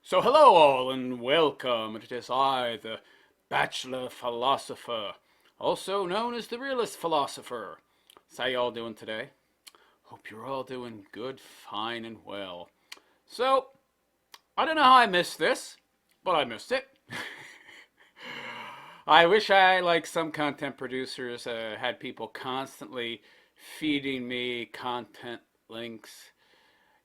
So hello all and welcome. It is I, the Bachelor Philosopher, also known as the Realist Philosopher. So how y'all doing today? Hope you're all doing good, fine, and well. So, I don't know how I missed this, but I missed it. I wish I, like some content producers, had people constantly feeding me content links,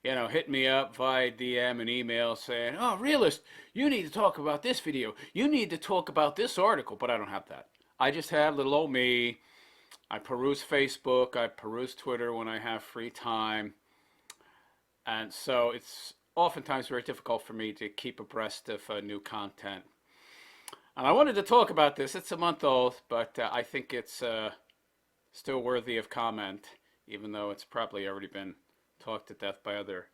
hit me up via DM and email saying, "Oh, realist, you need to talk about this video. You need to talk about this article." But I don't have that. I just have little old me. I peruse Facebook. I peruse Twitter when I have free time. And so it's oftentimes very difficult for me to keep abreast of new content. And I wanted to talk about this. It's a month old, but I think it's still worthy of comment, even though it's probably already been talked to death by other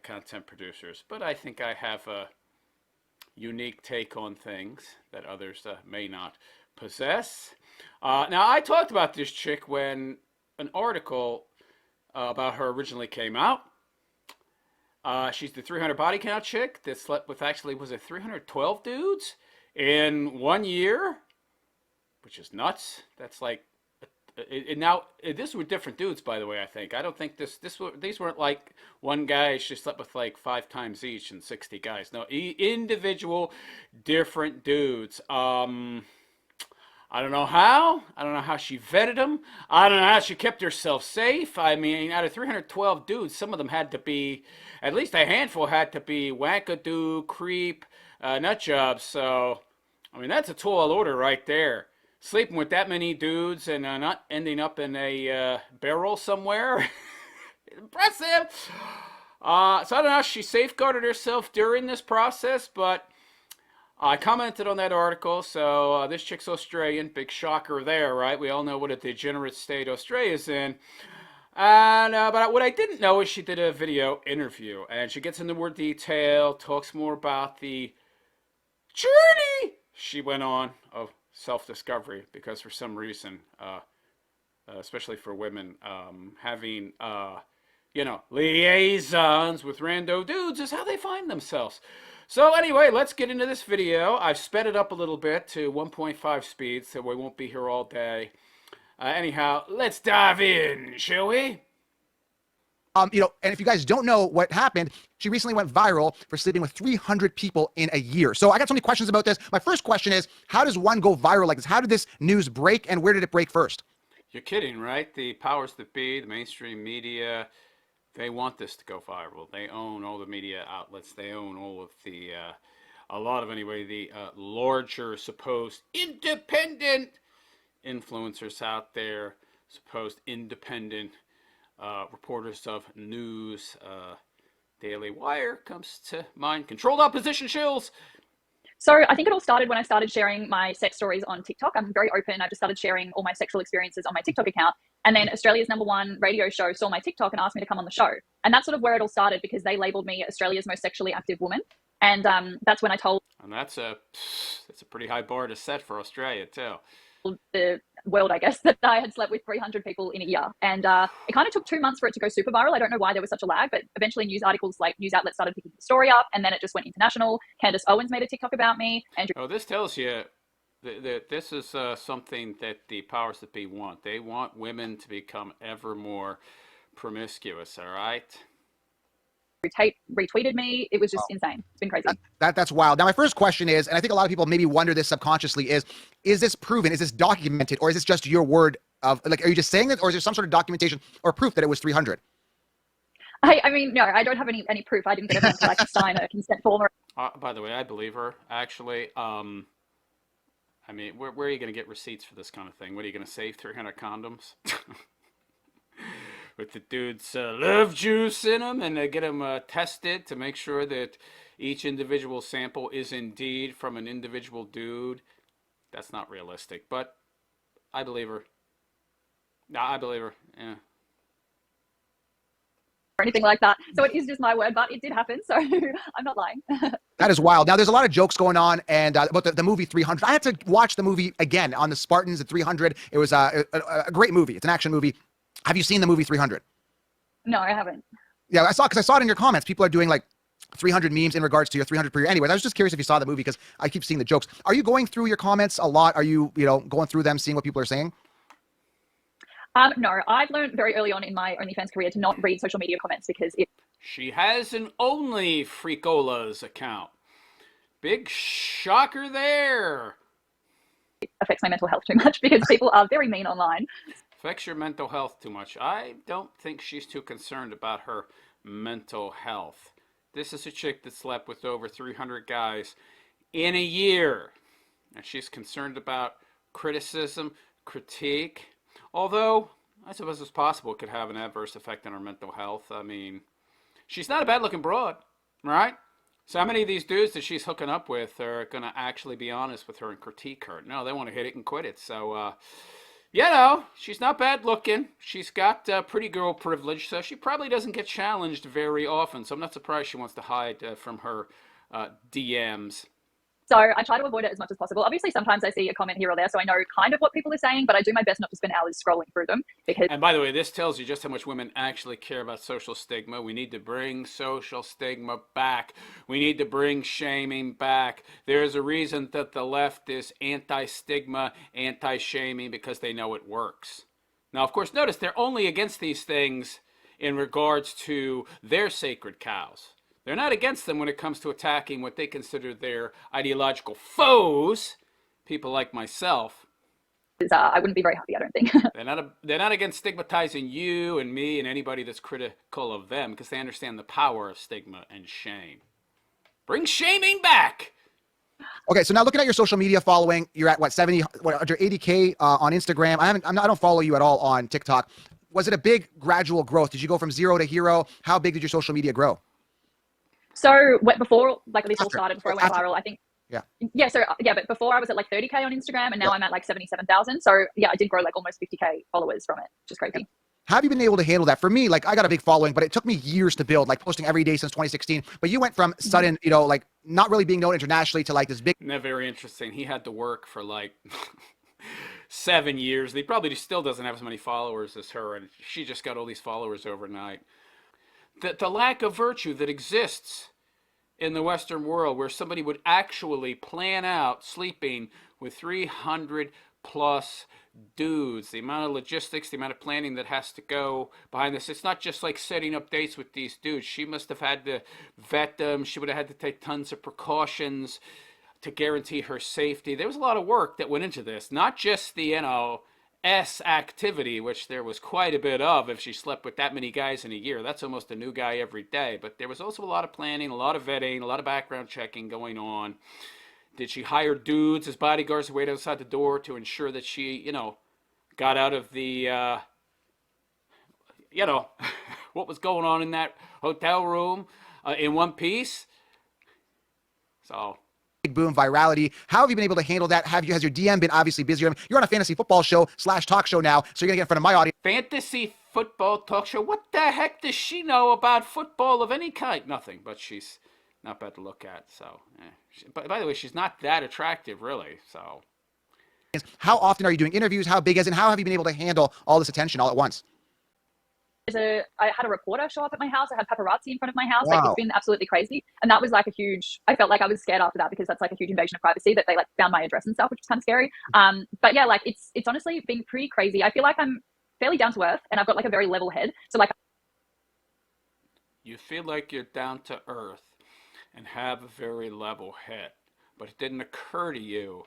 content producers. But I think I have a unique take on things that others may not possess. Now, I talked about this chick when an article about her originally came out. She's the 300 body count chick that slept with, actually, was it 312 dudes in 1 year? Which is nuts. That's like now this were different dudes, by the way. I don't think these weren't like one guy she slept with like 5 times each and 60 guys. No, individual different dudes. I don't know how she vetted them. I don't know how she kept herself safe. I mean, out of 312 dudes, some of them had to be, at least a handful had to be wackadoo, creep, nut jobs. So I me's that's a tall order right there. Sleeping with that many dudes and not ending up in a barrel somewhere. Impressive. So I don't know if she safeguarded herself during this process, but I commented on that article. So this chick's Australian. Big shocker there, right? We all know what a degenerate state Australia's in. And but what I didn't know is she did a video interview, and she gets into more detail, talks more about the journey she went on of self-discovery, because for some reason, especially for women, having liaisons with rando dudes is how they find themselves. So anyway, let's get into this video. I've sped it up a little bit to 1.5 speed, so we won't be here all day. Anyhow, let's dive in, shall we? And if you guys don't know what happened, she recently went viral for sleeping with 300 people in a year. So I got so many questions about this. My first question is, how does one go viral like this? How did this news break, and where did it break first? You're kidding, right? The powers that be, the mainstream media, they want this to go viral. They own all the media outlets. They own all of the, a lot of anyway, the larger supposed independent influencers out there, supposed independent reporters of news. Daily Wire comes to mind. Controlled opposition shills. So I think it all started when I started sharing my sex stories on TikTok. I'm very open. I just started sharing all my sexual experiences on my TikTok account. And then Australia's #1 radio show saw my TikTok and asked me to come on the show. And that's sort of where it all started, because they labeled me Australia's most sexually active woman. And that's when I told And that's a pretty high bar to set for Australia too. the world, I guess, that I had slept with 300 people in a year. And it kind of took 2 months for it to go super viral. I don't know why there was such a lag, but eventually news articles, like news outlets, started picking the story up, and then it just went international. Candace Owens made a TikTok about me. Oh, this tells you that this is something that the powers that be want. They want women to become ever more promiscuous, all right? Retweeted me. It was just insane. It's been crazy. That's wild. Now, my first question is, and I think a lot of people maybe wonder this subconsciously, is this proven? Is this documented? Or is this just your word of, like, are you just saying it? Or is there some sort of documentation or proof that it was 300? I mean, no, I don't have any proof. I didn't get everyone to like sign a consent form. By the way, I believe her, actually. I mean, where are you going to get receipts for this kind of thing? What are you going to save 300 condoms? With the dude's love juice in them, and they get them tested to make sure that each individual sample is indeed from an individual dude. That's not realistic, but I believe her. No, I believe her, yeah. Or anything like that. So it is just my word, but it did happen, so I'm not lying. That is wild. Now, there's a lot of jokes going on and about the movie 300. I had to watch the movie again on the Spartans at 300. It was a great movie. It's an action movie. Have you seen the movie 300? No, I haven't. Yeah, because I saw it in your comments. People are doing like 300 memes in regards to your 300 per year. Anyways, I was just curious if you saw the movie because I keep seeing the jokes. Are you going through your comments a lot? Are you, going through them, seeing what people are saying? No, I've learned very early on in my OnlyFans career to not read social media comments because it She has an Only Freakolas account. Big shocker there. affects my mental health too much because people are very mean online. Affects your mental health too much. I don't think she's too concerned about her mental health. This is a chick that slept with over 300 guys in a year. And she's concerned about criticism, critique. Although, I suppose it's possible it could have an adverse effect on her mental health. I mean, she's not a bad looking broad, right? So how many of these dudes that she's hooking up with are going to actually be honest with her and critique her? No, they want to hit it and quit it. So, she's not bad looking. She's got pretty girl privilege, so she probably doesn't get challenged very often. So I'm not surprised she wants to hide from her DMs. So I try to avoid it as much as possible. Obviously, sometimes I see a comment here or there, so I know kind of what people are saying, but I do my best not to spend hours scrolling through them because. And by the way, this tells you just how much women actually care about social stigma. We need to bring social stigma back. We need to bring shaming back. There is a reason that the left is anti-stigma, anti-shaming, because they know it works. Now, of course, notice they're only against these things in regards to their sacred cows. They're not against them when it comes to attacking what they consider their ideological foes, people like myself. I wouldn't be very happy, I don't think. They're not against stigmatizing you and me and anybody that's critical of them because they understand the power of stigma and shame. Bring shaming back. Okay, so now looking at your social media following, you're at 180K on Instagram. I don't follow you at all on TikTok. Was it a big gradual growth? Did you go from zero to hero? How big did your social media grow? So before this all started, before I went viral, I think. Yeah. Yeah. So but before I was at 30K on Instagram, and now I'm at 77,000. So yeah, I did grow almost 50K followers from it, which is crazy. How have you been able to handle that? For me, I got a big following, but it took me years to build, posting every day since 2016. But you went from sudden, not really being known internationally to this big. Not very interesting. He had to work for 7 years. He probably still doesn't have as many followers as her, and she just got all these followers overnight. The lack of virtue that exists in the Western world where somebody would actually plan out sleeping with 300 plus dudes, the amount of logistics, the amount of planning that has to go behind this. It's not just setting up dates with these dudes. She must have had to vet them. She would have had to take tons of precautions to guarantee her safety. There was a lot of work that went into this, not just the, S activity, which there was quite a bit of if she slept with that many guys in a year. That's almost a new guy every day. But there was also a lot of planning, a lot of vetting, a lot of background checking going on. Did she hire dudes as bodyguards to wait outside the door to ensure that she, got out of the, what was going on in that hotel room in one piece? So... boom, virality. How have you been able to handle that? Has your DM been obviously busy? You're on a fantasy football show / talk show now, so you're gonna get in front of my audience. Fantasy football talk show? What the heck does she know about football of any kind? Nothing, but she's not bad to look at. So, but by the way, she's not that attractive, really. So, how often are you doing interviews? How big is it? And how have you been able to handle all this attention all at once? I had a reporter show up at my house. I had paparazzi in front of my house. Wow. It's been absolutely crazy. And that was a huge, I felt like I was scared after that because that's a huge invasion of privacy that they found my address and stuff, which was kind of scary. But yeah, it's honestly been pretty crazy. I feel like I'm fairly down to earth and I've got a very level head. So you feel like you're down to earth and have a very level head, but it didn't occur to you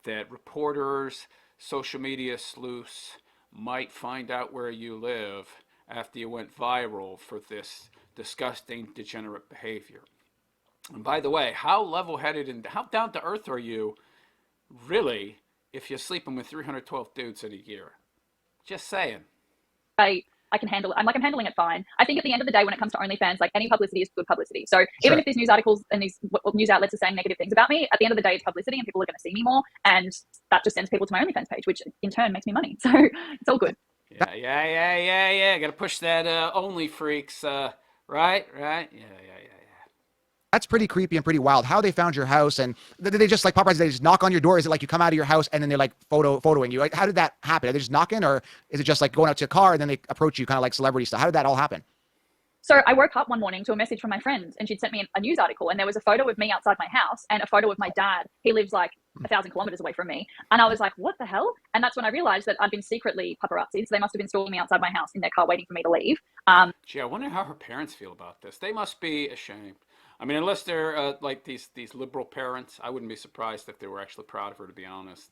that reporters, social media sleuths might find out where you live after you went viral for this disgusting, degenerate behavior. And by the way, how level-headed and how down-to-earth are you, really, if you're sleeping with 312 dudes in a year? Just saying. I can handle it. I'm handling it fine. I think at the end of the day, when it comes to OnlyFans, any publicity is good publicity. So even if these news articles and these news outlets are saying negative things about me, at the end of the day, it's publicity and people are going to see me more. And that just sends people to my OnlyFans page, which in turn makes me money. So it's all good. Yeah. Got to push that Only Freaks, right? Yeah. That's pretty creepy and pretty wild. How they found your house and did they just paparazzi? They just knock on your door? Is it you come out of your house and then they're photoing you? How did that happen? Are they just knocking, or is it just going out to a car and then they approach you, kind of like celebrity stuff? How did that all happen? So I woke up one morning to a message from my friend, and she'd sent me a news article, and there was a photo of me outside my house and a photo of my dad. He lives like 1,000 kilometers away from me. And I was like, what the hell? And that's when I realized that I'd been secretly paparazzi. So they must have been stalking me outside my house in their car waiting for me to leave. Gee, I wonder how her parents feel about this. They must be ashamed. I mean, unless they're like these liberal parents, I wouldn't be surprised if they were actually proud of her, to be honest.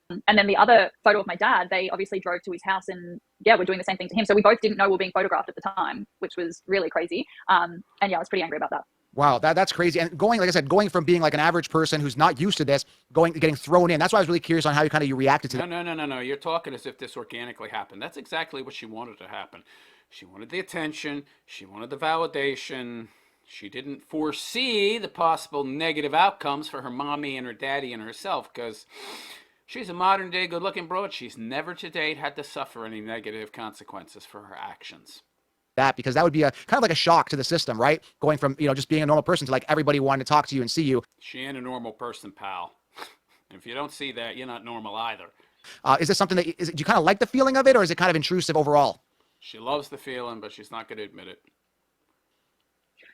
And then the other photo of my dad, they obviously drove to his house and we're doing the same thing to him. So we both didn't know we were being photographed at the time, which was really crazy. And I was pretty angry about that. Wow, that's crazy. And going, like I said, going from being like an average person who's not used to this, getting thrown in. That's why I was really curious on how you reacted to that. No. You're talking as if this organically happened. That's exactly what she wanted to happen. She wanted the attention. She wanted the validation. She didn't foresee the possible negative outcomes for her mommy and her daddy and herself, because she's a modern day good looking broad. She's never to date had to suffer any negative consequences for her actions. That, because that would be a kind of like a shock to the system, right? Going from, just being a normal person to like everybody wanting to talk to you and see you. She ain't a normal person, pal. If you don't see that, you're not normal either. Is this something do you kind of like the feeling of it, or is it kind of intrusive overall? She loves the feeling, but she's not going to admit it.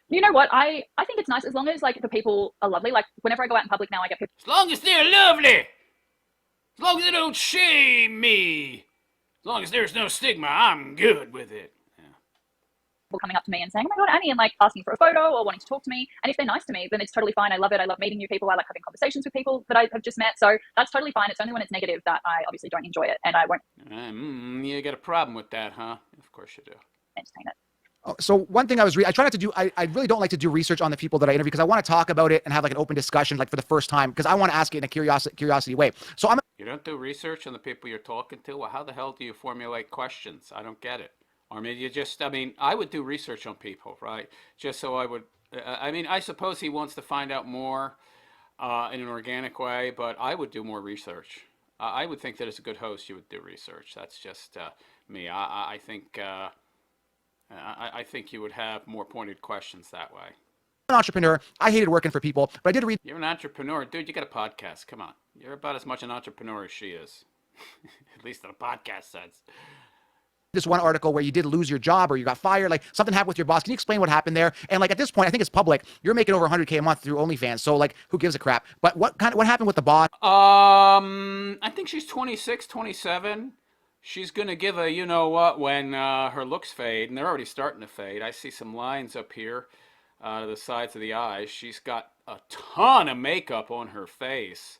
You know what? I think it's nice as long as like the people are lovely. Like whenever I go out in public now, I get people. As long as they're lovely. As long as they don't shame me. As long as there's no stigma, I'm good with it. Coming up to me and saying, oh my God, Annie, and like asking for a photo or wanting to talk to me. And if they're nice to me, then it's totally fine. I love it. I love meeting new people. I like having conversations with people that I have just met. So that's totally fine. It's only when it's negative that I obviously don't enjoy it, and I won't. You got a problem with that, huh? Of course you do. Entertain it. So one thing I try not to do, I really don't like to do research on the people that I interview, because I want to talk about it and have like an open discussion, like for the first time, because I want to ask it in a curiosity way. So You don't do research on the people you're talking to? Well, how the hell do you formulate questions? I don't get it. Or maybe you just, I would do research on people, right? Just so I would, I suppose he wants to find out more in an organic way, but I would do more research. I would think that as a good host, you would do research. That's just me. I think you would have more pointed questions that way. I'm an entrepreneur. I hated working for people, but I did read. You're an entrepreneur. Dude, you got a podcast. Come on. You're about as much an entrepreneur as she is. At least in a podcast sense. This one article where you did lose your job or you got fired, like something happened with your boss. Can you explain what happened there? And like at this point, I think it's public. You're making over 100K a month through OnlyFans. So like, who gives a crap? But what happened with the boss? I think she's 26, 27. She's going to give a, you know what, when her looks fade, and they're already starting to fade. I see some lines up here to the sides of the eyes. She's got a ton of makeup on her face.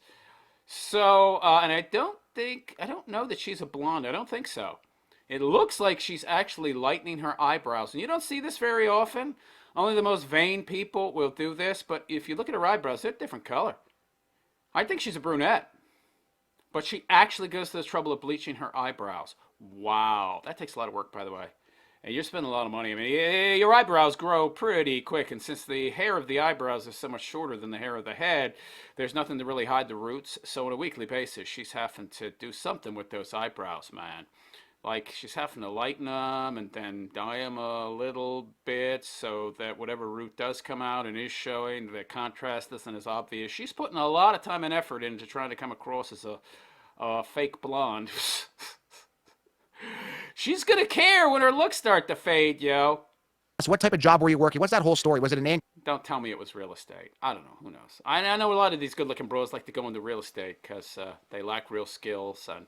So, and I don't know that she's a blonde. I don't think so. It looks like she's actually lightening her eyebrows. And you don't see this very often. Only the most vain people will do this. But if you look at her eyebrows, they're a different color. I think she's a brunette. But she actually goes to the trouble of bleaching her eyebrows. Wow. That takes a lot of work, by the way. And you're spending a lot of money. I mean, your eyebrows grow pretty quick. And since the hair of the eyebrows is so much shorter than the hair of the head, there's nothing to really hide the roots. So on a weekly basis, she's having to do something with those eyebrows, man. Like, she's having to lighten them and then dye them a little bit so that whatever root does come out and is showing, the contrast isn't as obvious. She's putting a lot of time and effort into trying to come across as a fake blonde. She's going to care when her looks start to fade, yo. So what type of job were you working? What's that whole story? Was it an name? Don't tell me it was real estate. I don't know. Who knows? I know a lot of these good-looking bros like to go into real estate because they lack real skills and...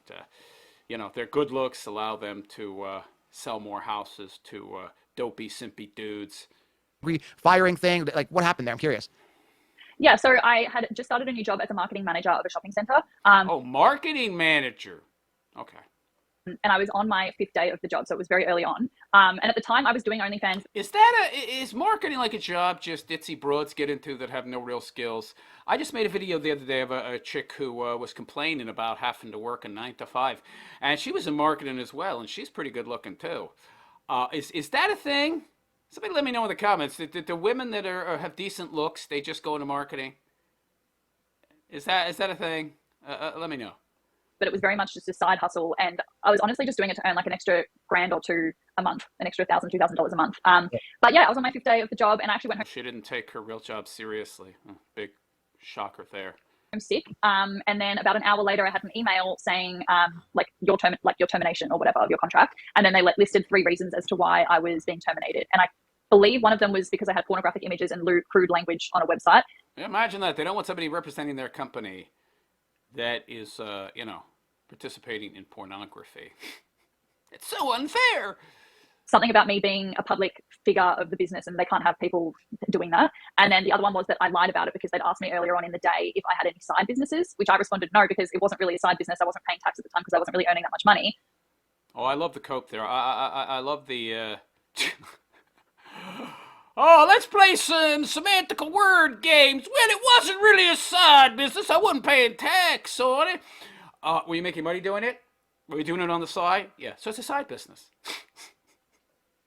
their good looks allow them to sell more houses to dopey, simpy dudes. Firing thing, like what happened there? I'm curious. Yeah, so I had just started a new job as a marketing manager of a shopping center. Marketing manager. Okay. And I was on my 5th day of the job, so it was very early on. And at the time, I was doing OnlyFans. Is marketing like a job just ditzy broads get into that have no real skills? I just made a video the other day of a chick who was complaining about having to work a 9 to 5, and she was in marketing as well, and she's pretty good looking too. Is that a thing? Somebody let me know in the comments. The women that have decent looks, they just go into marketing? Is that a thing? Let me know. But it was very much just a side hustle, and I was honestly just doing it to earn like an extra $1,000 or $2,000 a month, an extra $1,000, $2,000 a month. But yeah, I was on my 5th day of the job, and I actually went home. She didn't take her real job seriously. Big shocker there. sick. And then about an hour later, I had an email saying like your termination or whatever of your contract. And then they listed 3 reasons as to why I was being terminated. And I believe one of them was because I had pornographic images and crude language on a website. Imagine that. They don't want somebody representing their company that is, participating in pornography. It's so unfair. Something about me being a public figure of the business and they can't have people doing that. And then the other one was that I lied about it because they'd asked me earlier on in the day if I had any side businesses, which I responded no, because it wasn't really a side business. I wasn't paying tax at the time because I wasn't really earning that much money. Oh, I love the cope there. I love the... Oh, let's play some semantical word games. Well, it wasn't really a side business. I wasn't paying tax on it. Were you making money doing it? Were you doing it on the side? Yeah, so it's a side business.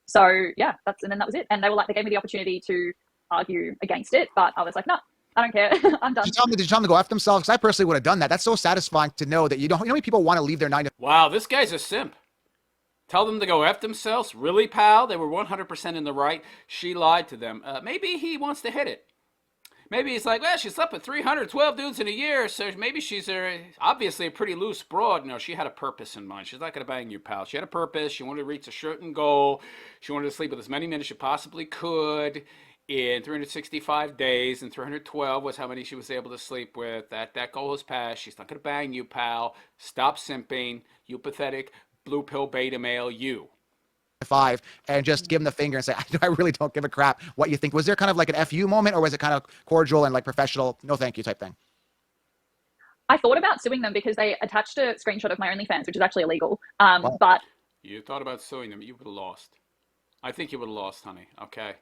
So yeah, and then that was it. And they gave me the opportunity to argue against it, but I was like, no, I don't care. I'm done. Did you tell them to go F themselves? Because I personally would have done that. That's so satisfying to know that you know how many people want to leave their 9 to... Wow, this guy's a simp. Tell them to go F themselves? Really, pal? They were 100% in the right. She lied to them. Maybe he wants to hit it. Maybe he's like, well, she slept with 312 dudes in a year, so maybe she's obviously a pretty loose broad. No, she had a purpose in mind. She's not going to bang you, pal. She had a purpose. She wanted to reach a certain goal. She wanted to sleep with as many men as she possibly could in 365 days, and 312 was how many she was able to sleep with. That goal has passed. She's not going to bang you, pal. Stop simping, you pathetic blue pill beta male, you. 5 and just give them the finger and say, I really don't give a crap what you think. Was there kind of like an FU moment, or was it kind of cordial and like professional, no thank you type thing? I thought about suing them because they attached a screenshot of my OnlyFans, which is actually illegal. But you thought about suing them. You would have lost. I think you would have lost, honey. Okay.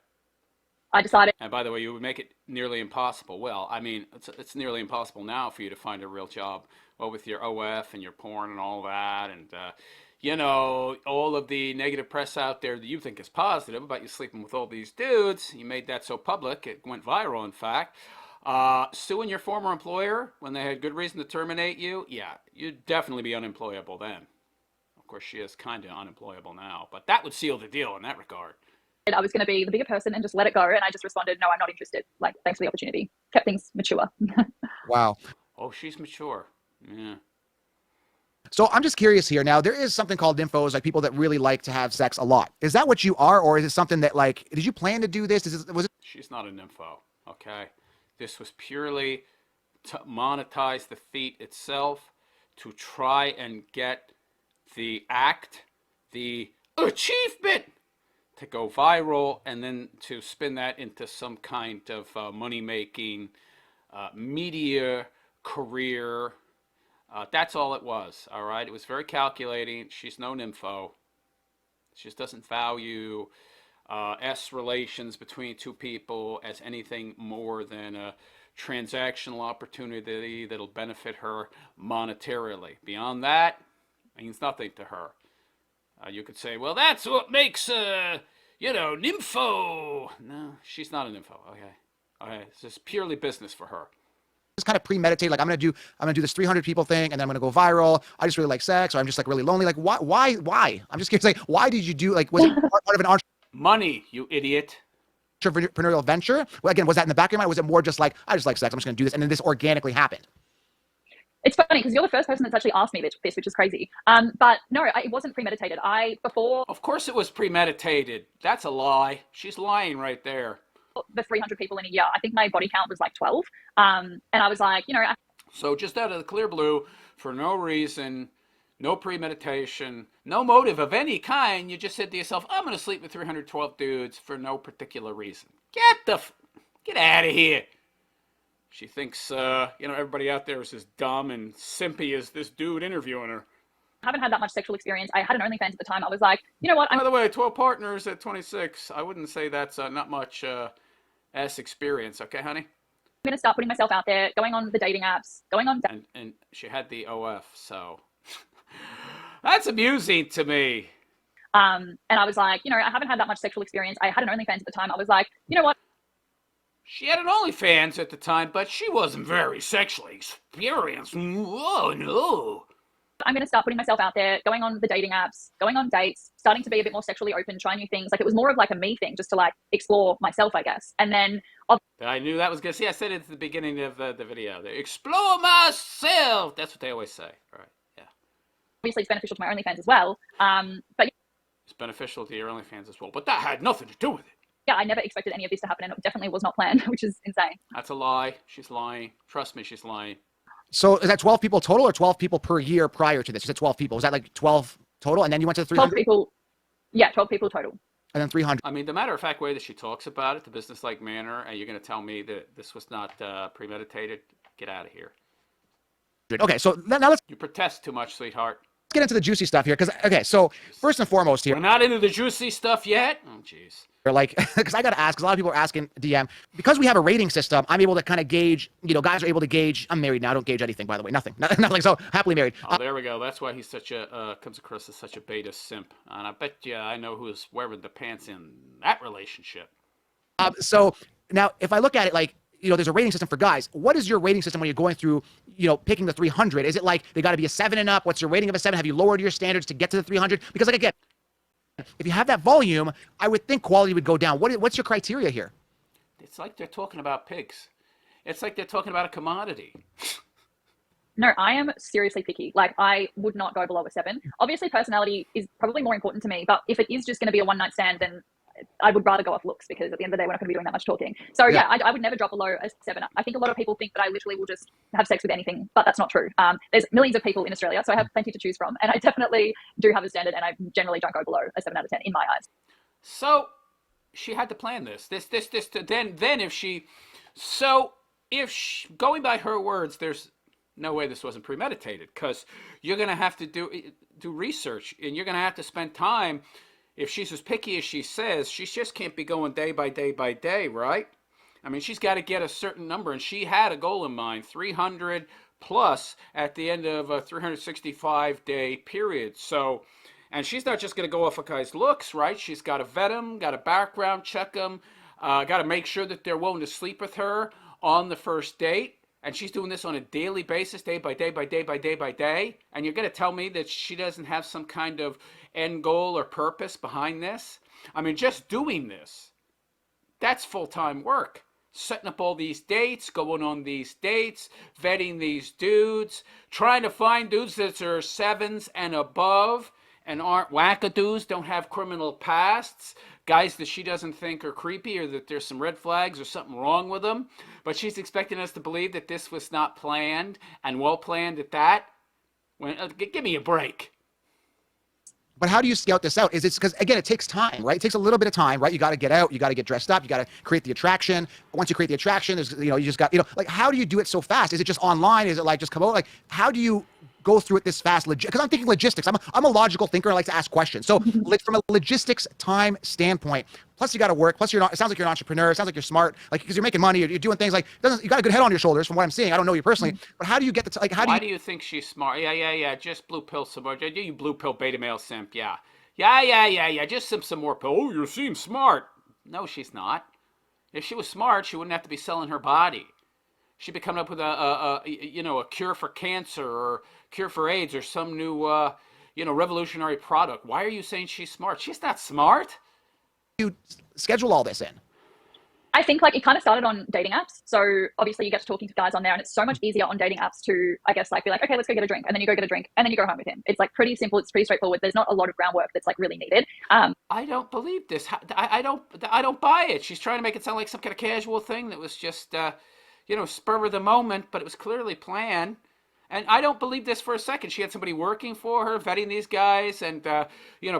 I decided. And by the way, you would make it nearly impossible. Well, I mean, it's nearly impossible now for you to find a real job. Well, with your OF and your porn and all that, and all of the negative press out there that you think is positive about you sleeping with all these dudes. You made that so public, it went viral, in fact. Suing your former employer when they had good reason to terminate you, yeah, you'd definitely be unemployable then. Of course, she is kind of unemployable now, but that would seal the deal in that regard. I was going to be the bigger person and just let it go, and I just responded, no, I'm not interested. Like, thanks for the opportunity. Kept things mature. Wow. Oh, she's mature. Yeah. So I'm just curious here. Now, there is something called nymphos, like people that really like to have sex a lot. Is that what you are, or is it something that, like, did you plan to do this? Was it? She's not a nympho, okay? This was purely to monetize the feat itself, to try and get the act, the achievement, to go viral, and then to spin that into some kind of money-making media career. That's all it was, all right? It was very calculating. She's no nympho. She just doesn't value relations between two people as anything more than a transactional opportunity that'll benefit her monetarily. Beyond that, means nothing to her. You could say, well, that's what makes, nympho. No, she's not a nympho, okay? It's just purely business for her. Just kind of premeditated, like I'm gonna do this 300 people thing, and then I'm gonna go viral. I just really like sex, or I'm just like really lonely. Like why? I'm just curious. Like, why did you do? Like, was it part of an money? You idiot. Entrepreneurial venture? Well, again, was that in the back of your mind? Or was it more just like I just like sex? I'm just gonna do this, and then this organically happened? It's funny because you're the first person that's actually asked me this, which is crazy. But no, it wasn't premeditated. Of course, it was premeditated. That's a lie. She's lying right there. The 300 people in a year, I think my body count was like 12. And I was like, So just out of the clear blue, for no reason, no premeditation, no motive of any kind, you just said to yourself, I'm going to sleep with 312 dudes for no particular reason. Get out of here. She thinks, everybody out there is as dumb and simpy as this dude interviewing her. I haven't had that much sexual experience. I had an OnlyFans at the time. I was like, you know what? By the way, 12 partners at 26. I wouldn't say that's not much ass experience. Okay, honey? I'm going to start putting myself out there, going on the dating apps, going on... And she had the OF, so... That's amusing to me. And I was like, I haven't had that much sexual experience. I had an OnlyFans at the time. I was like, you know what? She had an OnlyFans at the time, but she wasn't very sexually experienced. Oh, no. I'm going to start putting myself out there, going on the dating apps, going on dates, starting to be a bit more sexually open, try new things. Like, it was more of like a me thing, just to like explore myself, I guess. And then I knew that was going to see. I said it at the beginning of the video. They explore myself. That's what they always say. All right. Yeah. obviously it's beneficial to my OnlyFans as well. But It's beneficial to your OnlyFans as well. But that had nothing to do with it. yeah, I never expected any of this to happen, and it definitely was not planned, which is insane. That's a lie. She's lying. Trust me, she's lying. So is that 12 people total or 12 people per year prior to this? You said 12 people. Was that like 12 total? And then you went to the 12 300? people. Yeah, 12 people total. And then 300. I mean, the matter-of-fact way that she talks about it, the business-like manner, and you're going to tell me that this was not premeditated? Get out of here. Okay, so now let's You protest too much, sweetheart. get into the juicy stuff here. Because, okay, so first and foremost here, We're not into the juicy stuff yet? Oh, jeez. like, because I got to ask, because a lot of people are asking DM, because we have a rating system, I'm able to kind of gauge, you know, guys are able to gauge. I'm married now. I don't gauge anything, by the way. Nothing. Nothing. So happily married. Oh, there we go. That's why he's such a, comes across as such a beta simp. And I bet you I know who's wearing the pants in that relationship. So now if I look at it like, you know, there's a rating system for guys. What is your rating system when you're going through, you know, picking the 300? Is it like they got to be a 7 and up? What's your rating of a 7? Have you lowered your standards to get to the 300? Because like again, if you have that volume, I would think quality would go down. What's your criteria here? It's like they're talking about pigs. It's like they're talking about a commodity. No, I am seriously picky. Like, I would not go below a 7. Obviously, personality is probably more important to me, but if it is just going to be a one-night stand, then I would rather go off looks, because at the end of the day, we're not going to be doing that much talking. So yeah, I would never drop below a 7. I think a lot of people think that I literally will just have sex with anything, but that's not true. There's millions of people in Australia, so I have plenty to choose from, and I definitely do have a standard, and I generally don't go below a 7 out of 10 in my eyes. So she had to plan this. Then if she, so if she, going by her words, there's no way this wasn't premeditated, because you're going to have to do research, and you're going to have to spend time. If she's as picky as she says, she just can't be going day by day by day, right? I mean, she's got to get a certain number, and she had a goal in mind, 300 plus at the end of a 365-day period. So, and she's not just going to go off a guy's looks, right? She's got to vet them, got to background check them, got to make sure that they're willing to sleep with her on the first date. And she's doing this on a daily basis, day by day by day by day by day. And you're going to tell me that she doesn't have some kind of end goal or purpose behind this? I mean, just doing this, that's full-time work. Setting up all these dates, going on these dates, vetting these dudes, trying to find dudes that are 7s and above and aren't wackadoos, don't have criminal pasts, guys that she doesn't think are creepy or that there's some red flags or something wrong with them. But she's expecting us to believe that this was not planned and well planned at that. Give me a break. But how do you scout this out? Is it because, again, it takes time, right? It takes a little bit of time, right? You got to get out, you got to get dressed up, you got to create the attraction. Once you create the attraction, there's, you know, you just got, you know, like, how do you do it so fast? Is it just online? Is it like just come out? Like, how do you go through it this fast? Because I'm thinking logistics. I'm a logical thinker. I like to ask questions. So from a logistics time standpoint, plus you got to work. Plus you're not, it sounds like you're an entrepreneur. It sounds like you're smart, like, because you're making money. You're doing things like, you got a good head on your shoulders from what I'm seeing. I don't know you personally, but how do you get the, like, Why do you think she's smart? Yeah. Just blue pill some more. You blue pill beta male simp. Yeah. Just some more pill. Oh, you seem smart. No, she's not. If she was smart, she wouldn't have to be selling her body. She'd be coming up with a cure for cancer or cure for AIDS or some new, revolutionary product. Why are you saying she's smart? She's not smart. You schedule all this in? I think like it kind of started on dating apps. So obviously you get to talking to guys on there, and it's so much easier on dating apps to, I guess, like be like, okay, let's go get a drink. And then you go get a drink and then you go home with him. It's like pretty simple. It's pretty straightforward. There's not a lot of groundwork that's like really needed. I don't believe this. I don't buy it. She's trying to make it sound like some kind of casual thing that was just, spur of the moment, but it was clearly planned. And I don't believe this for a second. She had somebody working for her, vetting these guys and,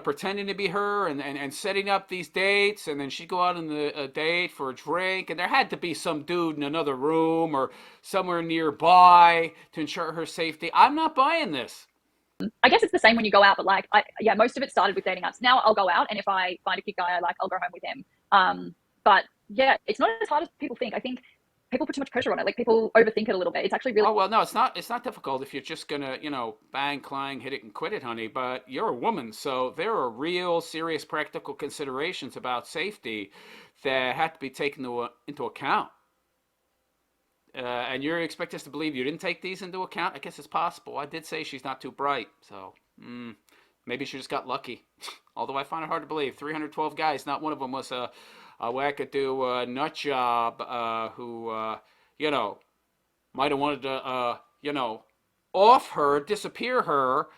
pretending to be her and setting up these dates. And then she'd go out on a date for a drink. And there had to be some dude in another room or somewhere nearby to ensure her safety. I'm not buying this. I guess it's the same when you go out, but like, most of it started with dating apps. Now I'll go out, and if I find a cute guy I like, I'll go home with him. But yeah, it's not as hard as people think. I think people put too much pressure on it. Like, people overthink it a little bit. It's actually really... Oh, well, no, it's not difficult if you're just going to, bang, clang, hit it and quit it, honey. But you're a woman, so there are real, serious, practical considerations about safety that have to be taken into account. And you expect us to believe you didn't take these into account? I guess it's possible. I did say she's not too bright, so maybe she just got lucky. Although I find it hard to believe. 312 guys, not one of them was a wackadoo nut job who, might have wanted to, off her, disappear her,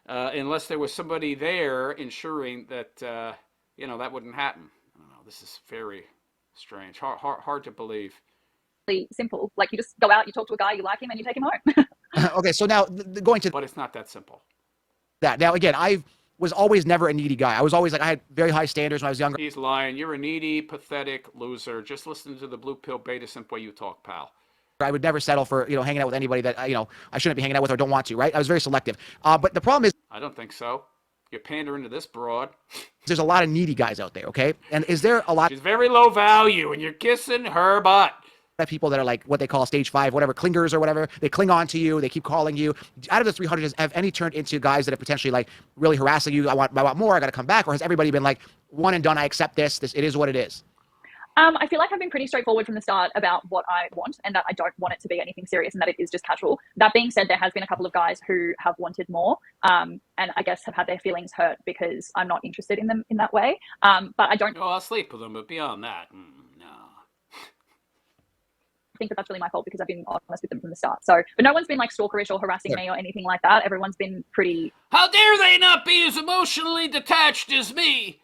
unless there was somebody there ensuring that, that wouldn't happen. I don't know. This is very strange. Hard to believe. Simple. Like, you just go out, you talk to a guy, you like him, and you take him home. Okay, so now going to But it's not that simple. that. Now, again, I was always never a needy guy. I was always like, I had very high standards when I was younger. He's lying. You're a needy, pathetic loser. Just listen to the blue pill beta simp way you talk, pal. I would never settle for, hanging out with anybody that, I shouldn't be hanging out with or don't want to, right? I was very selective. But the problem is I don't think so. You're pandering to this broad. there's a lot of needy guys out there, okay? And is there a lot She's very low value, and you're kissing her butt. of people that are like what they call stage 5, whatever, clingers or whatever? They cling on to you. They keep calling you. Out of the 300, have any turned into guys that are potentially like really harassing you? I want more. I got to come back. Or has everybody been like, one and done, I accept this. It is what it is? I feel like I've been pretty straightforward from the start about what I want, and that I don't want it to be anything serious, and that it is just casual. That being said, there has been a couple of guys who have wanted more, and I guess have had their feelings hurt because I'm not interested in them in that way. But I don't Oh, I'll sleep with them, but beyond that, no. think that that's really my fault because I've been honest with them from the start. So, but no one's been like stalkerish or harassing me or anything like that. Everyone's been pretty How dare they not be as emotionally detached as me?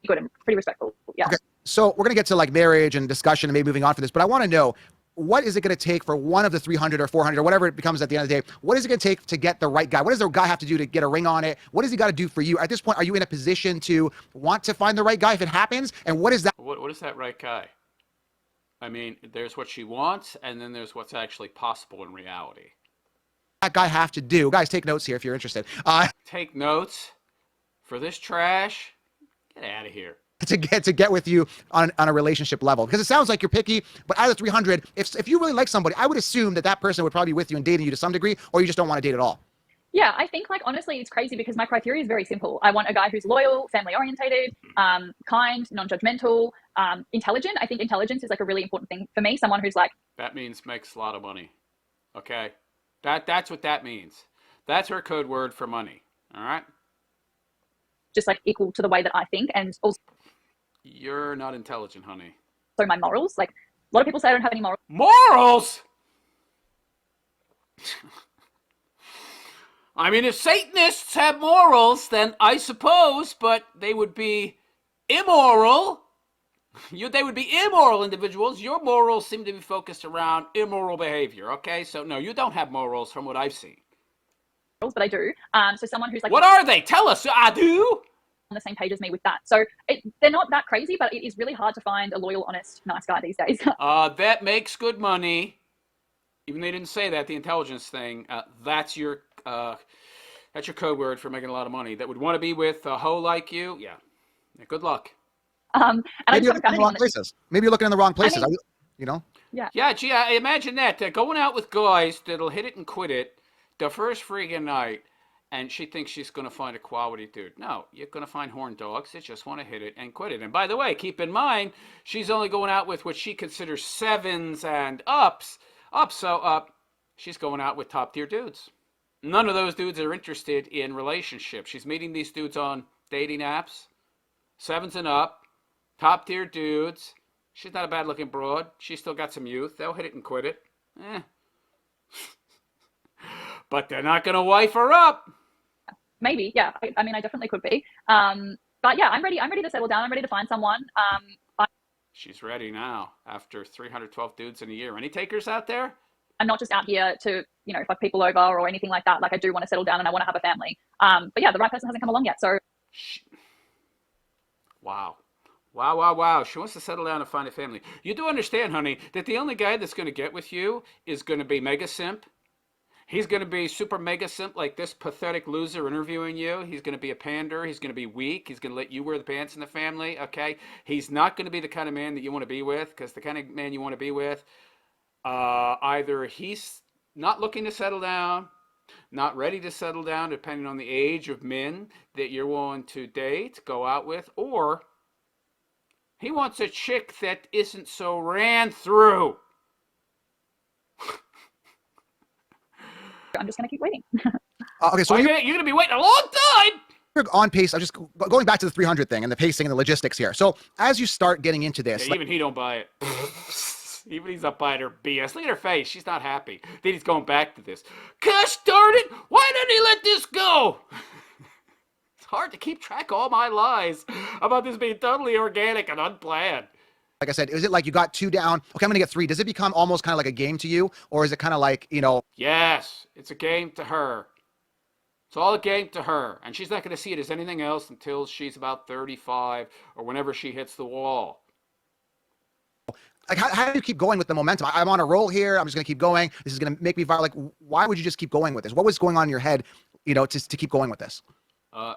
good and pretty respectful. Yeah. Okay. So we're going to get to like marriage and discussion and maybe moving on for this, but I want to know, what is it going to take for one of the 300 or 400 or whatever it becomes at the end of the day? What is it going to take to get the right guy? What does the guy have to do to get a ring on it? What does he got to do for you? At this point, are you in a position to want to find the right guy if it happens? And what is that? What is that right guy? I mean, there's what she wants, and then there's what's actually possible in reality. That guy have to do? Guys, take notes here if you're interested. Take notes for this trash. Get out of here. To get with you on a relationship level, because it sounds like you're picky, but out of the 300, if you really like somebody, I would assume that person would probably be with you and dating you to some degree, or you just don't want to date at all. Yeah, I think like honestly, it's crazy because my criteria is very simple. I want a guy who's loyal, family orientated, kind, non-judgmental, intelligent. I think intelligence is like a really important thing for me. Someone who's like, that means makes a lot of money. Okay, that's what that means. That's her code word for money. All right. just like equal to the way that I think, and also You're not intelligent, honey. my morals. Like, a lot of people say I don't have any morals. Morals? I mean, if Satanists have morals, then I suppose, but they would be immoral. They would be immoral individuals. Your morals seem to be focused around immoral behavior, okay? So, no, you don't have morals from what I've seen. But I do. So someone who's like, what are they? Tell us. I do. On the same page as me with that. So they're not that crazy, but it is really hard to find a loyal, honest, nice guy these days. That makes good money. Even they didn't say that, the intelligence thing. That's your code word for making a lot of money. That would want to be with a hoe like you. Yeah. Good luck. And maybe you're looking in the wrong places. Maybe you're looking in the wrong places. I mean, you know? Yeah. Yeah, gee, I imagine that. Going out with guys that'll hit it and quit it the first friggin' night, and she thinks she's going to find a quality dude. No, you're going to find horn dogs that just want to hit it and quit it. And by the way, keep in mind, she's only going out with what she considers sevens and ups. So she's going out with top tier dudes. None of those dudes are interested in relationships. She's meeting these dudes on dating apps, sevens and up, top tier dudes. She's not a bad looking broad. She's still got some youth. They'll hit it and quit it. But they're not going to wife her up. Maybe, yeah. I mean, I definitely could be. But yeah, I'm ready. I'm ready to settle down. I'm ready to find someone. She's ready now after 312 dudes in a year. Any takers out there? I'm not just out here to, fuck people over or anything like that. Like, I do want to settle down and I want to have a family. But yeah, the right person hasn't come along yet. So. Wow. Wow. She wants to settle down and find a family. You do understand, honey, that the only guy that's going to get with you is going to be mega simp. He's going to be super mega simp like this pathetic loser interviewing you. He's going to be a pander. He's going to be weak. He's going to let you wear the pants in the family, okay? He's not going to be the kind of man that you want to be with, because the kind of man you want to be with, either he's not looking to settle down, not ready to settle down, depending on the age of men that you're willing to date, go out with, or he wants a chick that isn't so ran through. I'm just going to keep waiting. Okay, so Well, you're going to be waiting a long time. you're on pace. I'm just going back to the 300 thing and the pacing and the logistics here. So as you start getting into this, Yeah, even he don't buy it. Even he's not buying her BS. Look at her face. She's not happy. Then he's going back to this. Gosh darn it! Why didn't he let this go? It's hard to keep track of all my lies about this being totally organic and unplanned. like I said, is it like you got 2 down? Okay, I'm gonna get 3. Does it become almost kind of like a game to you, or is it kind of like, you know? Yes, it's a game to her. It's all a game to her. And she's not going to see it as anything else until she's about 35 or whenever she hits the wall. Like, how do you keep going with the momentum? I'm on a roll here. I'm just gonna keep going. This is gonna make me viral. Like, why would you just keep going with this? What was going on in your head, you know, to keep going with this?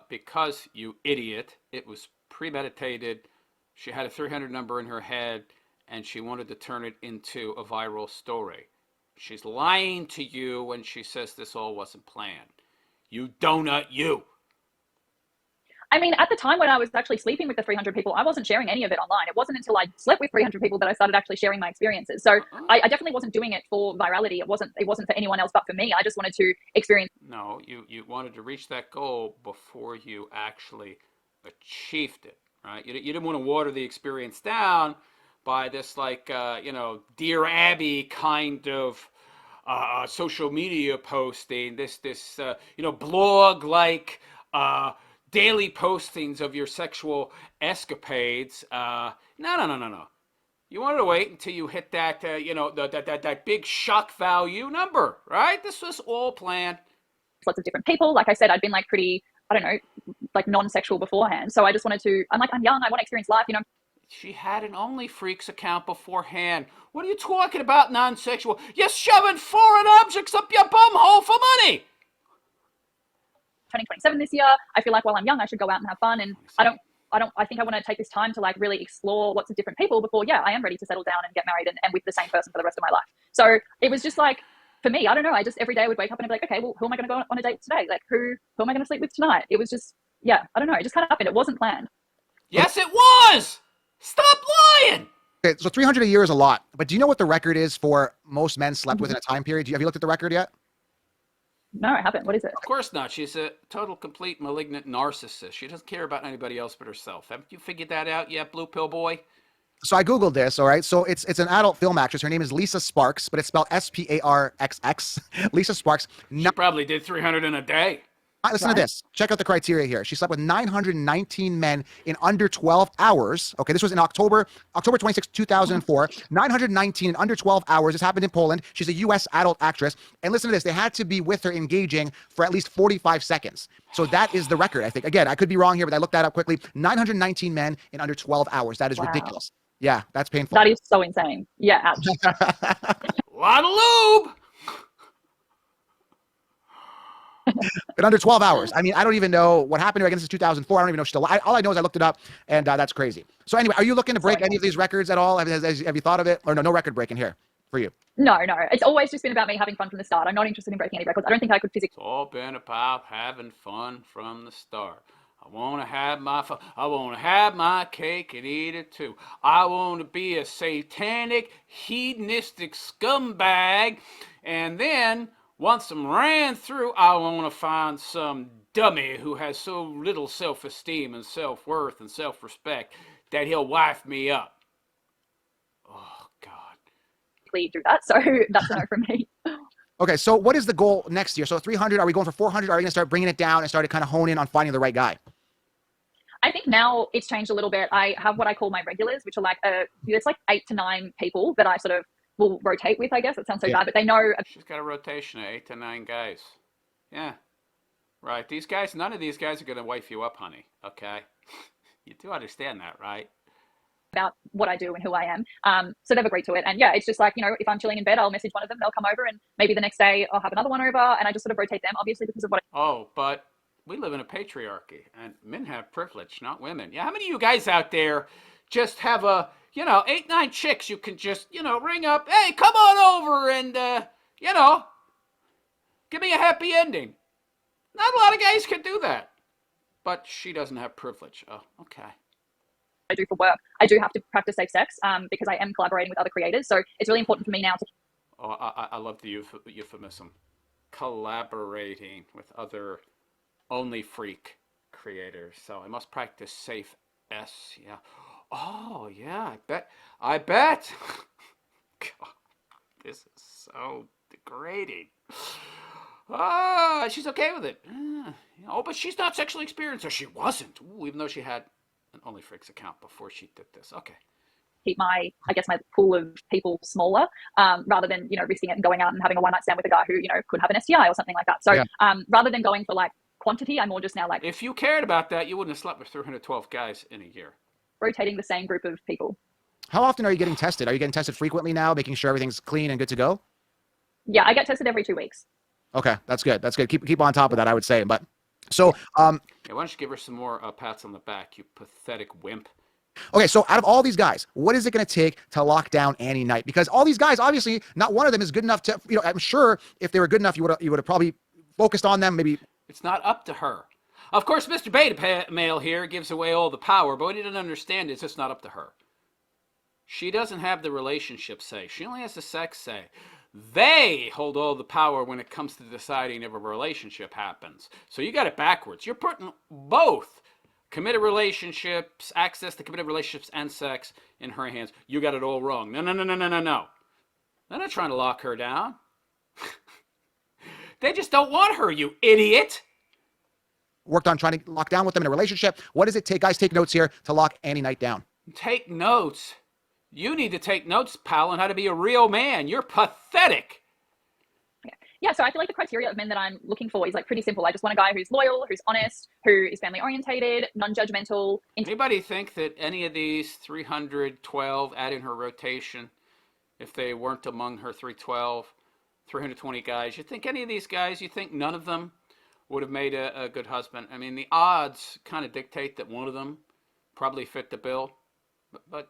Because, you idiot, it was premeditated. She had a 300 number in her head, and she wanted to turn it into a viral story. She's lying to you when she says this all wasn't planned. You donut, you. I mean, at the time when I was actually sleeping with the 300 people, I wasn't sharing any of it online. It wasn't until I slept with 300 people that I started actually sharing my experiences. So I definitely wasn't doing it for virality. It wasn't for anyone else but for me. I just wanted to experience. No, you wanted to reach that goal before you actually achieved it, right? You didn't want to water the experience down by this, like, Dear Abby kind of social media posting, this blog like daily postings of your sexual escapades. No. You wanted to wait until you hit that that big shock value number, right? This was all planned. Lots of different people. Like I said, I'd been like pretty, I don't know, like non-sexual beforehand. So I just wanted to. I'm young. I want to experience life. You know. She had an OnlyFreaks account beforehand. What are you talking about, non-sexual? You're shoving foreign objects up your bumhole for money. Turning 27 this year. I feel like while I'm young, I should go out and have fun. And I think I want to take this time to like really explore lots of different people before, I am ready to settle down and get married and with the same person for the rest of my life. So it was just like, for me, I don't know. I just every day I would wake up and I'd be like, okay, well, who am I going to go on a date today? Like, who am I going to sleep with tonight? It was just, I don't know. It just kind of happened. It wasn't planned. Yes, it was. Stop lying. Okay, so 300 a year is a lot, but do you know what the record is for most men slept within a time period? Have you looked at the record yet? No, I haven't. What is it? Of course not. She's a total, complete, malignant narcissist. She doesn't care about anybody else but herself. Haven't you figured that out yet, Blue Pill Boy? So I Googled this, all right? So it's an adult film actress. Her name is Lisa Sparks, but it's spelled Sparxx. Lisa Sparks. She probably did 300 in a day. Listen to this. Check out the criteria here. She slept with 919 men in under 12 hours. Okay, this was in October 26, 2004. 919 in under 12 hours. This happened in Poland. She's a U.S. adult actress. And listen to this. They had to be with her engaging for at least 45 seconds. So that is the record, I think. Again, I could be wrong here, but I looked that up quickly. 919 men in under 12 hours. That is ridiculous. Yeah, that's painful. That is so insane. Yeah, ouch. Lot of lube. In under 12 hours. I mean, I don't even know what happened to her. Again, this is 2004. I don't even know if she's still alive. All I know is I looked it up, and that's crazy. So anyway, are you looking to break any of these records at all? Have you thought of it? Or no record breaking here for you? No. It's always just been about me having fun from the start. I'm not interested in breaking any records. I don't think I could physically. It's all been about having fun from the start. I want to have my fun. I want to have my cake and eat it too. I want to be a satanic, hedonistic scumbag, and then once I'm ran through, I want to find some dummy who has so little self-esteem and self-worth and self-respect that he'll wife me up. Oh, God. Do that, so that's a no from me. Okay, so what is the goal next year? So 300, are we going for 400? Are we going to start bringing it down and start to kind of hone in on finding the right guy? I think now it's changed a little bit. I have what I call my regulars, which are like, it's like 8 to 9 people that I sort of will rotate with, I guess. It sounds so bad, but they know. She's got a rotation of 8 to 9 guys. Yeah. Right. These guys, none of these guys are going to wife you up, honey. Okay? You do understand that, right? About what I do and who I am. So they've agreed to it. And it's just like, if I'm chilling in bed, I'll message one of them, they'll come over, and maybe the next day I'll have another one over, and I just sort of rotate them, obviously, because of what but we live in a patriarchy, and men have privilege, not women. Yeah, how many of you guys out there just have 8, 9 chicks you can just, ring up, hey, come on over and, give me a happy ending. Not a lot of guys can do that. But she doesn't have privilege. Oh, okay. I do for work. I do have to practice safe sex because I am collaborating with other creators. So it's really important for me now to. Oh, I love the euphemism. collaborating with other only freak creators. So I must practice safe S. Yeah. Oh yeah, I bet. God, this is so degrading. Ah, she's okay with it. Oh, but she's not sexually experienced, or she wasn't. Ooh, even though she had an OnlyFreaks account before she did this. Okay. Keep my, I guess, my pool of people smaller, rather than, risking it and going out and having a one night stand with a guy who, could have an STI or something like that. So Yeah. rather than going for like quantity, I'm more just now like If you cared about that, you wouldn't have slept with 312 guys in a year. rotating the same group of people. How often are you getting tested? Are you getting tested frequently now, making sure everything's clean and good to go? Yeah, I get tested every 2 weeks. Okay, that's good. That's good. Keep on top of that, I would say. But so, Yeah, why don't you give her some more pats on the back, you pathetic wimp? okay, so out of all these guys, what is it going to take to lock down Annie Knight? Because all these guys, obviously, not one of them is good enough to, I'm sure if they were good enough, you would have probably focused on them, maybe. It's not up to her. Of course, Mr. Beta Male here gives away all the power, but what he didn't understand is it's not up to her. She doesn't have the relationship say. She only has the sex say. They hold all the power when it comes to deciding if a relationship happens. So you got it backwards. You're putting both committed relationships, access to committed relationships and sex in her hands. You got it all wrong. No. They're not trying to lock her down. They just don't want her, you idiot. Worked on trying to lock down with them in a relationship. What does it take? Guys, take notes here to lock Annie Knight down. Take notes. You need to take notes, pal, on how to be a real man. You're pathetic. Yeah, so I feel like the criteria of men that I'm looking for is like pretty simple. I just want a guy who's loyal, who's honest, who is family orientated, non-judgmental. Anybody think that any of these 312 add in her rotation, if they weren't among her 312, 320 guys, you think any of these guys, you think none of them would have made a good husband? I mean, the odds kind of dictate that one of them probably fit the bill, but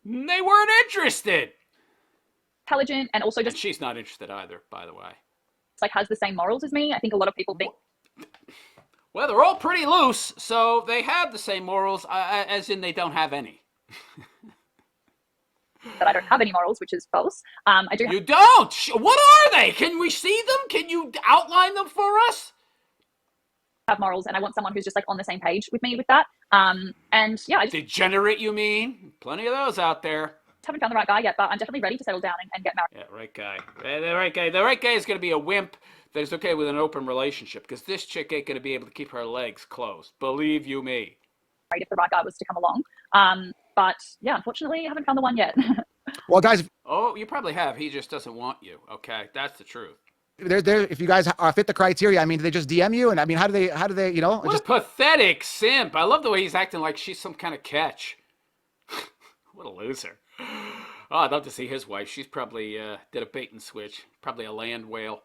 they weren't interested. Intelligent, and also just And she's not interested either, by the way. like has the same morals as me. I think a lot of people think Well, they're all pretty loose, so they have the same morals, as in they don't have any. that I don't have any morals, which is false. I do You don't? What are they? Can we see them? Can you outline them for us? have morals, and I want someone who's just like on the same page with me with that. And yeah, I just Degenerate, you mean? Plenty of those out there. haven't found the right guy yet, but I'm definitely ready to settle down and get married. Yeah, right guy. The right guy. The right guy is going to be a wimp that is okay with an open relationship, because this chick ain't going to be able to keep her legs closed. Believe you me. If the right guy was to come along. But yeah, unfortunately, I haven't found the one yet. Well, guys, Oh, you probably have. He just doesn't want you. Okay, that's the truth. if you guys fit the criteria, I mean, do they just DM you? And I mean, how do they, What a pathetic simp. I love the way he's acting like she's some kind of catch. What a loser. Oh, I'd love to see his wife. She's probably did a bait and switch. Probably a land whale.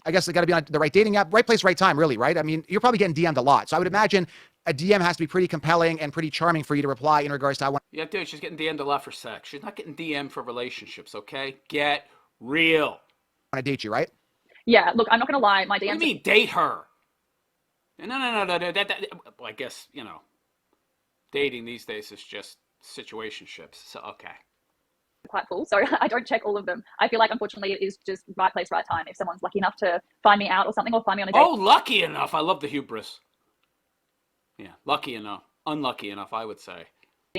I guess they got to be on the right dating app, right place, right time, really, right? I mean, you're probably getting DM'd a lot. So I would imagine a DM has to be pretty compelling and pretty charming for you to reply in regards to I want Yeah, dude, she's getting DM'd a lot for sex. She's not getting DM'd for relationships, okay? Get real. to date you, right? Yeah, look, I'm not going to lie. My What do you DMs mean, date her? No. Well, I guess, dating these days is just situationships. So, okay. are quite full, so I don't check all of them. I feel like, unfortunately, it is just right place, right time. If someone's lucky enough to find me out or something, or find me on a date. Oh, lucky enough. I love the hubris. Yeah, lucky enough. Unlucky enough, I would say.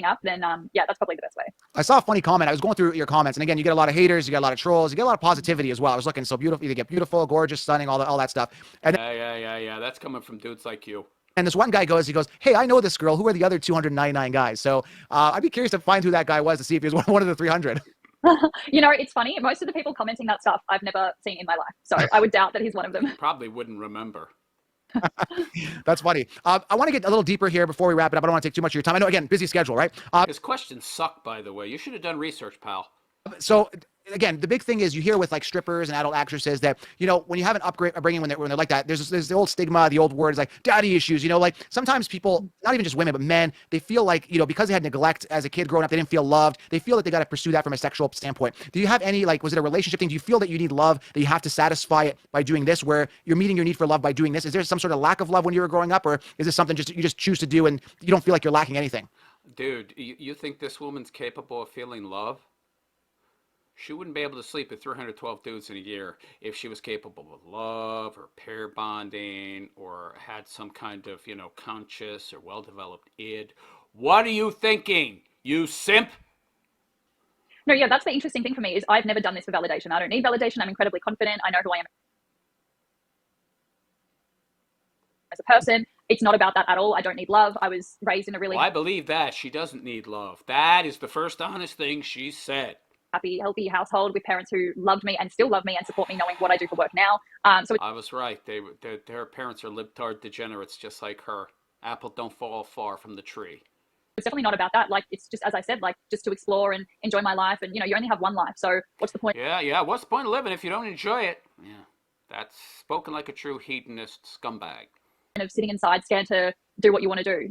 Up, then yeah, that's probably the best way. I saw a funny comment. I was going through your comments, and again, you get a lot of haters, you get a lot of trolls, you get a lot of positivity as well. I was looking so beautiful. You get beautiful, gorgeous, stunning, all that stuff. And Yeah. That's coming from dudes like you. And this one guy goes, hey, I know this girl. Who are the other 299 guys? So I'd be curious to find who that guy was to see if he was one of the 300. It's funny. Most of the people commenting that stuff I've never seen in my life. So I would doubt that he's one of them. Probably wouldn't remember. That's funny. I want to get a little deeper here before we wrap it up. I don't want to take too much of your time. I know, again, busy schedule, right? His questions suck, by the way. You should have done research, pal. So again, the big thing is you hear with like strippers and adult actresses that, when you have an upbringing when they're like that, there's the old stigma, the old words like daddy issues, like sometimes people, not even just women, but men, they feel like, because they had neglect as a kid growing up, they didn't feel loved. They feel that they got to pursue that from a sexual standpoint. Do you have any, was it a relationship thing? Do you feel that you need love, that you have to satisfy it by doing this, where you're meeting your need for love by doing this? Is there some sort of lack of love when you were growing up, or is this something you just choose to do and you don't feel like you're lacking anything? Dude, you think this woman's capable of feeling love? She wouldn't be able to sleep with 312 dudes in a year if she was capable of love or pair bonding or had some kind of, conscious or well-developed id. What are you thinking, you simp? No, yeah, that's the interesting thing for me is I've never done this for validation. I don't need validation. I'm incredibly confident. I know who I am as a person. It's not about that at all. I don't need love. I was raised in a really Well, I believe that. She doesn't need love. That is the first honest thing she said. happy, healthy household with parents who loved me and still love me and support me knowing what I do for work now. So I was right. Their parents are libtard degenerates just like her. Apple don't fall far from the tree. it's definitely not about that. Like, it's just, as I said, like just to explore and enjoy my life. And, you only have one life. So what's the point Yeah. What's the point of living if you don't enjoy it? Yeah. That's spoken like a true hedonist scumbag. of sitting inside scared to do what you want to do,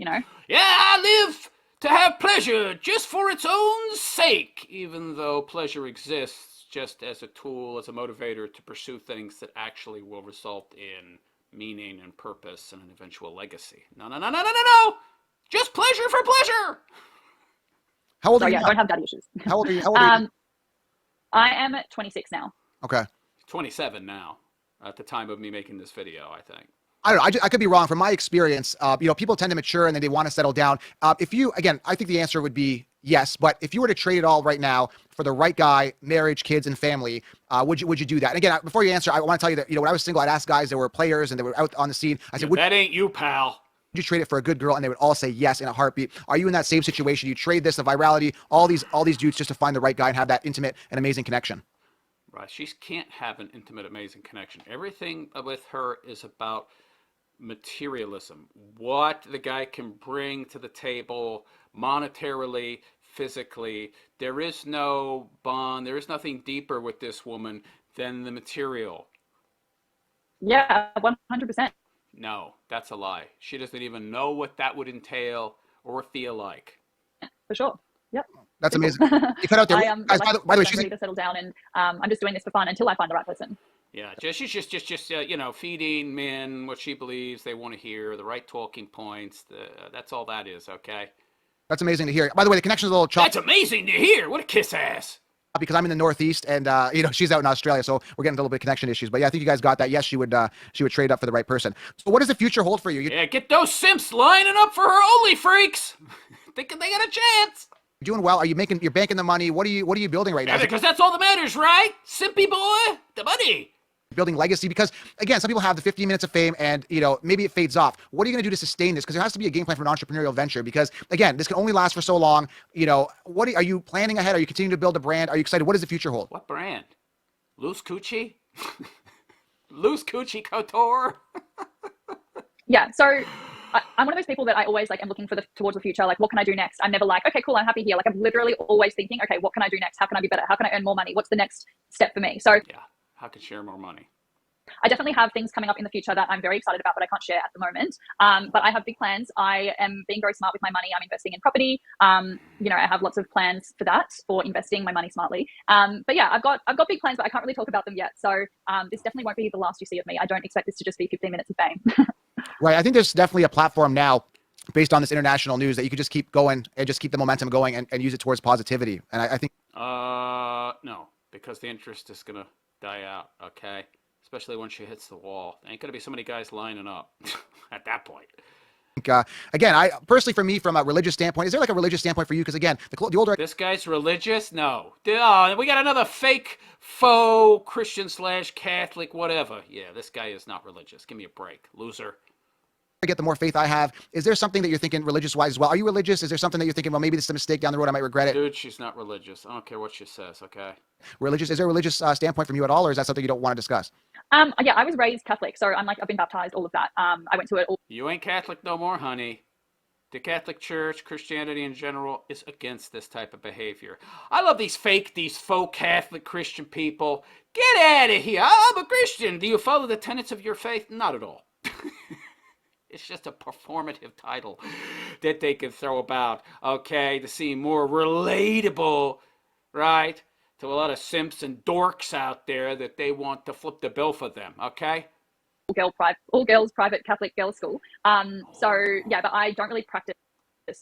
Yeah, I live to have pleasure just for its own sake, even though pleasure exists just as a tool, as a motivator to pursue things that actually will result in meaning and purpose and an eventual legacy. No. Just pleasure for pleasure. How old So are you yeah, now? don't have daddy issues. How old are you? How old are you? I am 26 now. Okay. 27 now, at the time of me making this video, I think. I don't know. I could be wrong. From my experience, people tend to mature and then they want to settle down. Again, I think the answer would be yes. But if you were to trade it all right now for the right guy, marriage, kids, and family, would you do that? And again, before you answer, I want to tell you that, when I was single, I'd ask guys that were players and they were out on the scene. I said, would That ain't you, pal. you trade it for a good girl? And they would all say yes in a heartbeat. Are you in that same situation? You trade this, the virality, all these dudes just to find the right guy and have that intimate and amazing connection? Right. She can't have an intimate, amazing connection. Everything with her is about materialism, what the guy can bring to the table monetarily, physically. There is no bond, there is nothing deeper with this woman than the material. Yeah, 100%. No, that's a lie. She doesn't even know what that would entail or feel like. For sure. Yep. That's amazing. You cut out there. Guys, Like, by the way, I'm ready to settle down, and I'm just doing this for fun until I find the right person. Yeah, she's just feeding men what she believes they want to hear, the right talking points. That's all that is, okay? That's amazing to hear. By the way, the connection's a little choppy. That's amazing to hear. What a kiss ass. Because I'm in the Northeast and she's out in Australia, so we're getting a little bit of connection issues. But yeah, I think you guys got that. Yes, she would trade up for the right person. So what does the future hold for you? Yeah, get those simps lining up for her only freaks. Thinking they got a chance. You're doing well. You're banking the money. What are you building right now? Yeah, because that's all that matters, right? Simpy boy, the money. Building legacy, because again, some people have the 15 minutes of fame and maybe it fades off. What are you going to do to sustain this? Because there has to be a game plan for an entrepreneurial venture, because again, this can only last for so long. Are you planning ahead? Are you continuing to build a brand? Are you excited? What does the future hold? What brand? Loose Coochie? Loose Coochie Couture? Yeah, so I'm one of those people that I always am looking towards the future. Like, what can I do next? I'm never like, okay, cool, I'm happy here. Like, I'm literally always thinking, okay, what can I do next? How can I be better? How can I earn more money? What's the next step for me? So yeah, how can share more money? I definitely have things coming up in the future that I'm very excited about, but I can't share at the moment. But I have big plans. I am being very smart with my money. I'm investing in property. I have lots of plans for that, for investing my money smartly. But yeah, I've got big plans, but I can't really talk about them yet. So this definitely won't be the last you see of me. I don't expect this to just be 15 minutes of fame. Right. I think there's definitely a platform now based on this international news that you could just keep going and just keep the momentum going and use it towards positivity. And I think. No, because the interest is going to die out. Okay. Especially when she hits the wall. There ain't going to be so many guys lining up at that point. Again, I personally, for me, from a religious standpoint, is there like a religious standpoint for you? Because again, the older this guy's religious, no. Oh, we got another fake, faux Christian / Catholic, whatever. Yeah, this guy is not religious. Give me a break, loser. I get, the more faith I have. Is there something that you're thinking religious-wise as well? Are you religious? Is there something that you're thinking, well, maybe this is a mistake down the road, I might regret it? Dude, she's not religious. I don't care what she says. Okay. Religious? Is there a religious standpoint from you at all, or is that something you don't want to discuss? Yeah, I was raised Catholic, so I've been baptized, all of that. I went to it all. You ain't Catholic no more, honey. The Catholic Church, Christianity in general, is against this type of behavior. I love these faux Catholic Christian people. Get out of here. I'm a Christian. Do you follow the tenets of your faith? Not at all. It's just a performative title that they can throw about, okay, to seem more relatable, right, to a lot of simps and dorks out there that they want to flip the bill for them, okay? All girls private Catholic girls school. So yeah, but I don't really practice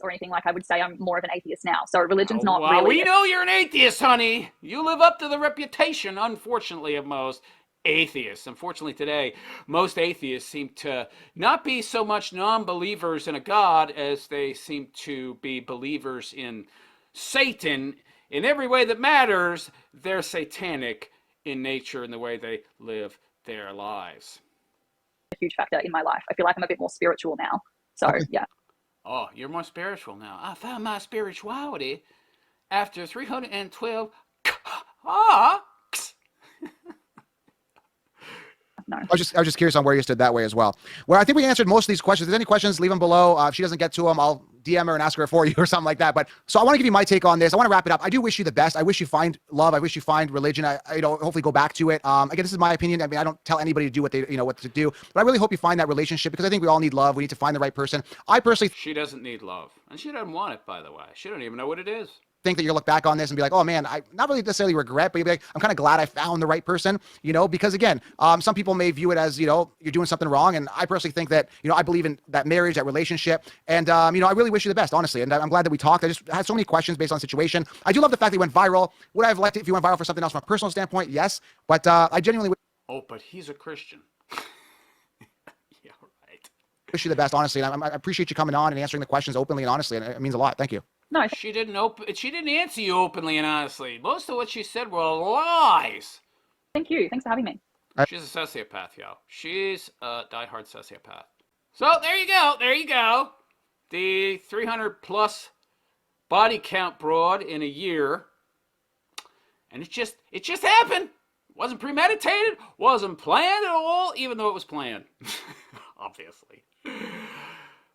or anything. Like, I would say I'm more of an atheist now. So religion's not Well, really. we know you're an atheist, honey. You live up to the reputation, unfortunately, of most atheists. Unfortunately, today, most atheists seem to not be so much non-believers in a God as they seem to be believers in Satan. In every way that matters, they're satanic in nature in the way they live their lives. A huge factor in my life. I feel like I'm a bit more spiritual now. So Okay. yeah. Oh, you're more spiritual now. I found my spirituality after 312 ah. No. I was just curious on where you stood that way as well. Well, I think we answered most of these questions. If there's any questions, leave them below. If she doesn't get to them, I'll DM her and ask her for you or something like that. But so I want to give you my take on this. I want to wrap it up. I do wish you the best. I wish you find love. I wish you find religion. Hopefully go back to it. Again, this is my opinion. I mean, I don't tell anybody to do what what to do, but I really hope you find that relationship because I think we all need love. We need to find the right person. I personally She doesn't need love. And she doesn't want it, by the way. She don't even know what it is. think that you'll look back on this and be like, oh man, I not really necessarily regret, but you'll be like, I'm kind of glad I found the right person, because again, some people may view it as, you're doing something wrong. And I personally think that, I believe in that marriage, that relationship. And, I really wish you the best, honestly. And I'm glad that we talked. I just had so many questions based on the situation. I do love the fact that you went viral. Would I have liked it if you went viral for something else from a personal standpoint? Yes. But I genuinely Oh, but he's a Christian. Yeah, right. wish you the best, honestly. And I appreciate you coming on and answering the questions openly and honestly. And it means a lot. Thank you. No. She didn't answer you openly and honestly. Most of what she said were lies. Thank you. Thanks for having me. She's a sociopath, yo. She's a diehard sociopath. So there you go. There you go. The 300 plus body count broad in a year. And it just happened. Wasn't premeditated. Wasn't planned at all, even though it was planned. Obviously.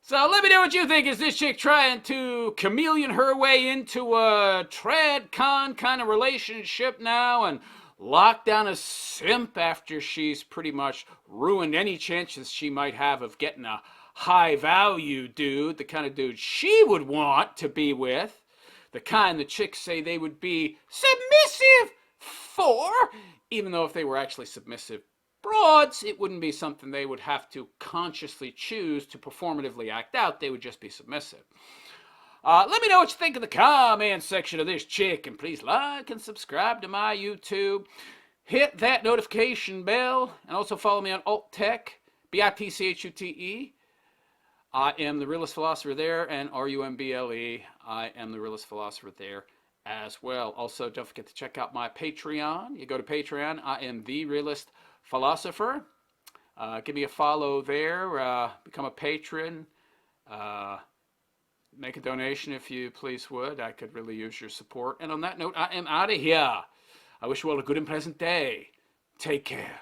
So let me know what you think. Is this chick trying to chameleon her way into a tradcon kind of relationship now and lock down a simp after she's pretty much ruined any chances she might have of getting a high value dude, the kind of dude she would want to be with, the kind the chicks say they would be submissive for, even though if they were actually submissive broads, it wouldn't be something they would have to consciously choose to performatively act out. They would just be submissive. Let me know what you think in the comment section of this chick, and please like and subscribe to my YouTube. Hit that notification bell, and also follow me on Alt Tech, BITCHUTE. I am the Realist Philosopher there, and RUMBLE. I am the Realist Philosopher there as well. Also, don't forget to check out my Patreon. You go to Patreon. I am the Realist Philosopher. Give me a follow there. Become a patron. Make a donation if you please would. I could really use your support. And on that note, I am out of here. I wish you all a good and pleasant day. Take care.